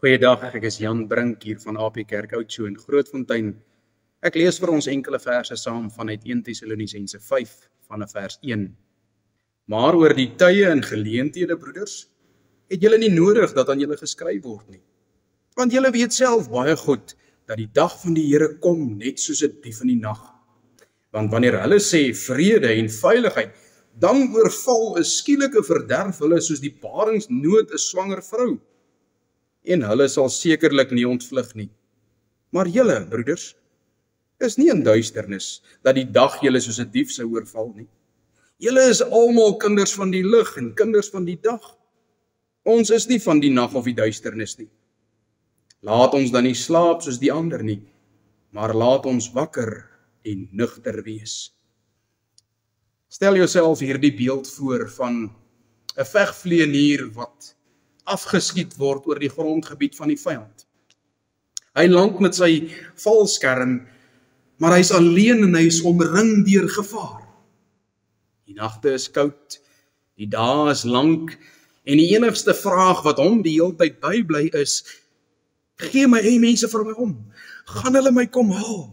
Goeiedag, ek is Jan Brink hier van AP Kerk Oudtshoorn in Grootfontein. Ek lees vir ons enkele verse saam vanuit 1 Tessalonisense 5 vanaf vers 1. Maar oor die tye en geleenthede, broeders, het julle nie nodig dat aan julle geskryf word nie. Want julle weet self baie goed dat die dag van die Here kom net soos 'n dief in die nag. Want wanneer hulle sê vrede en veiligheid, dan oorval 'n skielike verderf hulle soos die baringsnood 'n swanger vrou. En hulle sal sekerlik nie ontvlug nie. Maar julle, broeders, is nie in duisternis, dat die dag julle soos 'n dief sou oorval nie. Julle is almal kinders van die lig en kinders van die dag. Ons is nie van die nag of die duisternis nie. Laat ons dan nie slaap soos die ander nie, maar laat ons wakker en nugter wees. Stel jouself hierdie beeld voor van 'n vegvlieënier wat afgeskiet word oor die grondgebied van die vyand. Hy land met sy valskerm, maar hy is alleen en hy is omring deur gevaar. Die nagte is koud, die dae is lank, en die enigste vraag wat hom die hele tyd bybly is, gee my mense vir my om, gaan hulle my kom haal?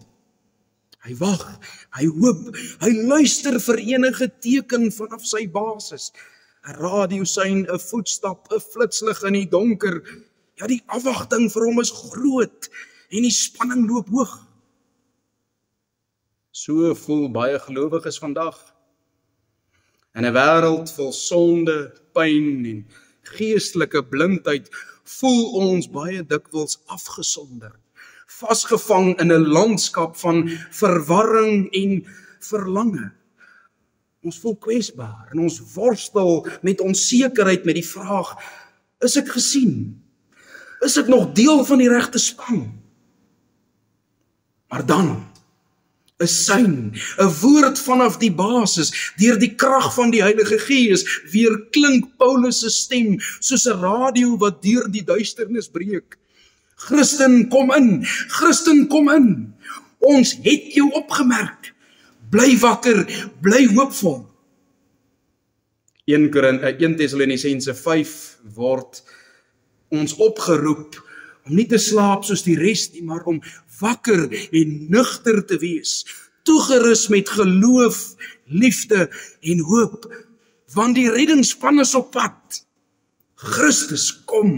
Hy wag, hy hoop, hy luister vir enige teken vanaf sy basis. 'n radiosein, 'n voetstap, 'n flitslig in die donker. Ja, die afwagting vir hom is groot en die spanning loop hoog. So voel baie gelowiges vandag. In 'n wêreld vol sonde, pyn en geestelike blindheid voel ons baie dikwels afgesonder, vasgevang in 'n landskap van verwarring en verlange. Ons voel kwesbaar en ons worstel met onsekerheid met die vraag, is ek gesien? Is ek nog deel van die regte span? Maar dan, 'n sein, 'n woord vanaf die basis, deur die krag van die Heilige Gees, weer klink Paulus se stem, soos 'n radio wat deur die duisternis breek. Christen, kom in! Christen, kom in! Ons het jou opgemerk. Bly wakker, bly hoopvol. 1 Tessalonisense 5 word ons opgeroep om nie te slaap soos die res nie, maar om wakker en nugter te wees, toegerus met geloof, liefde en hoop, want die reddingsspan is op pad. Christus kom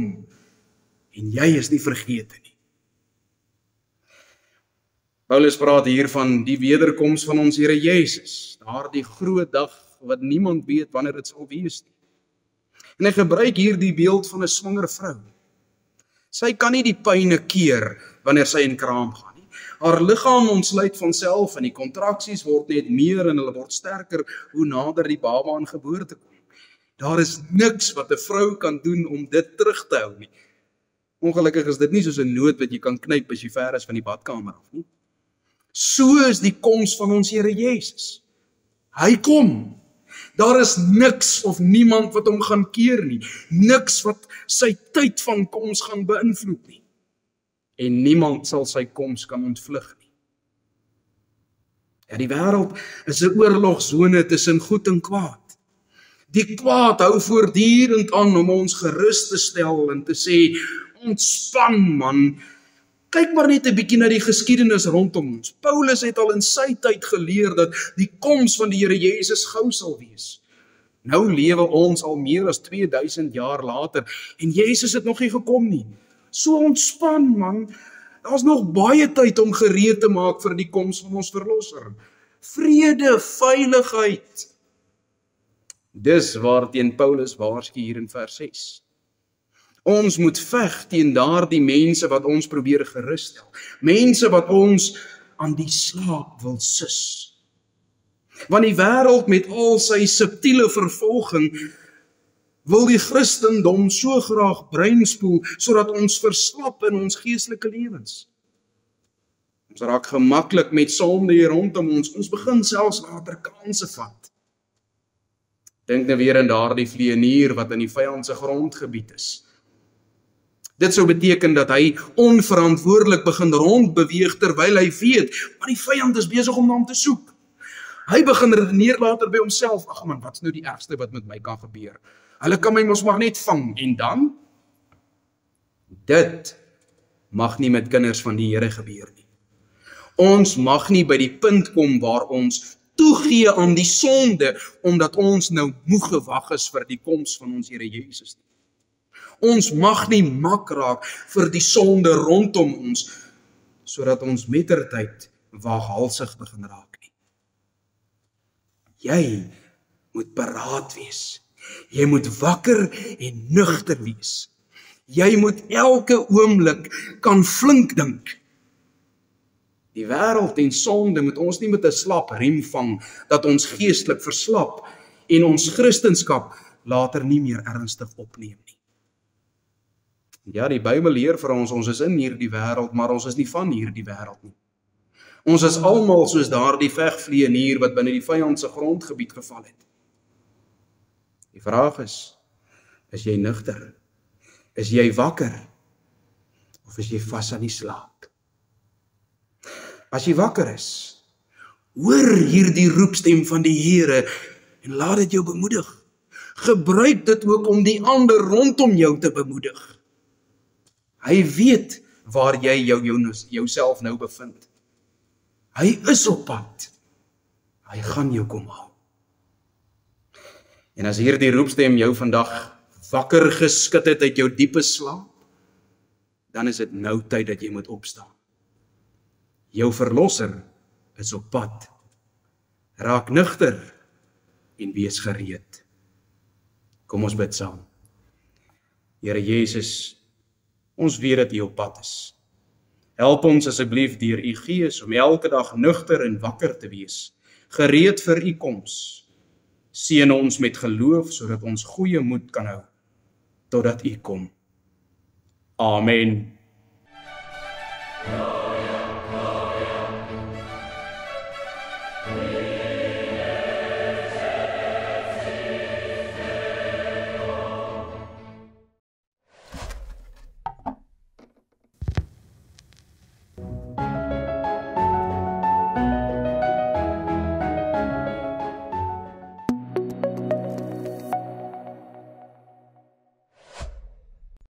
en jy is nie vergete nie. Paulus praat hier van die wederkoms van ons Here Jesus, daardie groot dag wat niemand weet wanneer dit sal wees nie. En hy gebruik hier die beeld van 'n swanger vrou. Sy kan nie die pyne keer wanneer sy in kraam gaan nie. Haar liggaam ontsluit van self en die kontraksies word net meer en hulle word sterker hoe nader die baba aan geboorte kom. Daar is niks wat 'n vrou kan doen om dit terug te hou nie. Ongelukkig is dit nie soos 'n noot wat jy kan knyp as jy ver is van die badkamer af nie. So is die koms van ons Here Jesus. Hy kom. Daar is niks of niemand wat hom gaan keer nie. Niks wat sy tyd van koms gaan beïnvloed nie. En niemand sal sy koms kan ontvlug nie. Ja, die wêreld is 'n oorlogsone tussen goed en kwaad. Die kwaad hou voortdurend aan om ons gerus te stel en te sê, ontspan man, kyk maar net 'n bietjie na die geskiedenis rondom ons. Paulus het al in sy tyd geleer dat die koms van die Here Jesus gou sal wees. Nou lewe ons al meer as 2000 jaar later en Jesus het nog nie gekom nie. So ontspan man, daar's nog baie tyd om gereed te maak vir die koms van ons verlosser. Vrede, veiligheid. Dis waarteen Paulus waarsku hier in vers 6. Ons moet veg teen daardie mense wat ons probeer gerusstel. Mense wat ons aan die slaap wil sus. Want die wêreld met al sy subtiele vervolging wil die Christendom so graag breinspoel sodat ons verslap in ons geestelike lewens. Ons raak gemaklik met sonde hier rondom ons. Ons begin selfs later kanse vat. Dink nou weer aan daardie vlieënier wat in die vyand se grondgebied is. Dit sou beteken dat hy onverantwoordelik begin rondbeweeg terwyl hy weet, maar die vyand is besig om na hom te soek. Hy begin redeneer later by homself, ag man, wat's nou die ergste wat met my kan gebeur? Hulle kan my mos maar net vang, en dan? Dit mag nie met kinders van die Here gebeur nie. Ons mag nie by die punt kom waar ons toegee aan die sonde, omdat ons nou moeg gewag is vir die koms van ons Here Jesus nie. Ons mag nie mak raak vir die sonde rondom ons, sodat ons mettertyd waaghalsig begin raak nie. Jy moet paraat wees. Jy moet wakker en nugter wees. Jy moet elke oomblik kan flink dink. Die wêreld en sonde moet ons nie met 'n slap riem vang, dat ons geestelik verslap en ons Christendom later nie meer ernstig opneem nie. Ja, die Bybel leer vir ons is in hierdie wêreld, maar ons is nie van hierdie wêreld nie. Ons is almal soos daardie vegvlieënier wat binne die vyand se grondgebied geval het. Die vraag is jy nugter? Is jy wakker? Of is jy vas aan die slaap? As jy wakker is, hoor hierdie roepstem van die Here en laat dit jou bemoedig. Gebruik dit ook om die ander rondom jou te bemoedig. Hy weet waar jy jouself nou bevind. Hy is op pad. Hy gaan jou kom haal. En as hierdie roepstem jou vandag wakker geskit het uit jou diepe slaap, dan is dit nou tyd dat jy moet opstaan. Jou verlosser is op pad. Raak nugter en wees gereed. Kom ons bid saam. Here Jesus, ons weet dat U op pad is. Help ons asseblief deur U Gees om elke dag nugter en wakker te wees, gereed vir U koms. Seën ons met geloof sodat ons goeie moed kan hou totdat U kom. Amen.